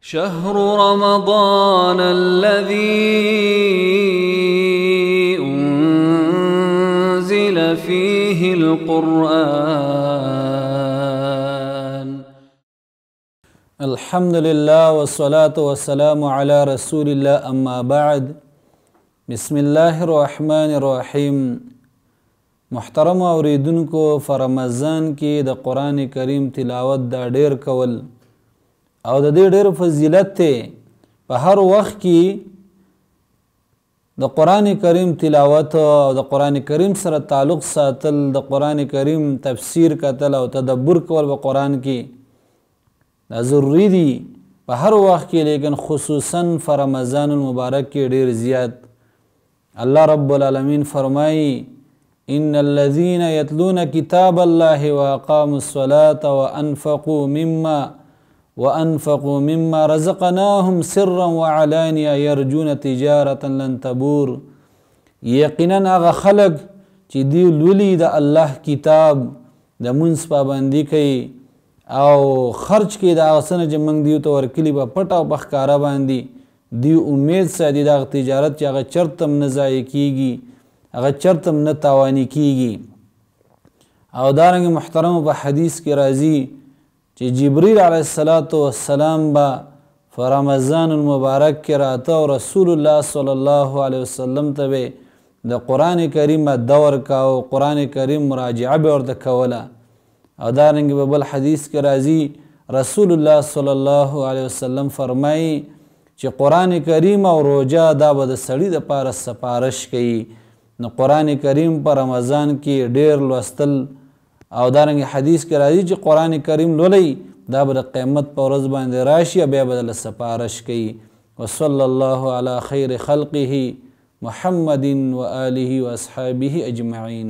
شهر رمضان الذي أنزل فيه القرآن. الحمد لله والصلاة والسلام على رسول الله أما بعد. بسم الله الرحمن الرحيم. محترم اوریدونکو، فرمضان کې د قرآن کریم تلاوت دا ډیر کول او د دې ډېر فضیلت دی. په هر وخت کې د قرآن کریم تلاوت او د قرآن کریم سره تعلق ساتل، د قرآن کریم تفسیر کتل او تدبر کول په قرآن کې دا ضروری دي په هر وخت کې، لیکن خصوصا په رمضان المبارک کې ډېر زیات. الله رب العالمین فرمایي: ان الذين يتلون كتاب الله واقاموا الصلاة وانفقوا مما رزقناهم سرا وعلانية يرجون تجارة لن تبور. یقینا هغه خلق چې دی لولي د الله کتاب د منځ پابندي کوي او خرج کوي د هغه څه نه چې موږ دیو ته ورکلي په پټ او په ښکاره باندې. دی امید ساتي دغه تجارت چې هغه چرته هم نه ضایع کیږي، هغه چرته هم نه تاواني کیږي. او دارنګه محترم په حدیث کې راځي چې جبریل علیه السلام به په رمضان المبارک کې راته او رسول الله صلی الله علیه وسلم ته به د قرآن کریم دور کا او قرآن کریم مراجعه به ورته کوله. او دارنګه په بل حدیث کې راځي رسول الله صلی الله علیه وسلم فرمایي چې قرآن کریم او روژه دا به د سړي دپاره سپارش کوي. نو قرآن کریم په رمضان کې ډېر لوستل او دارنګه حدیث کې راځي چې قرآن کریم لولئ دا به د قیامت په ورځ باندې راشي، بیا به دله سپارش کوي. وصلی الله علی خیر خلقه محمد و آله و اصحابه اجمعین.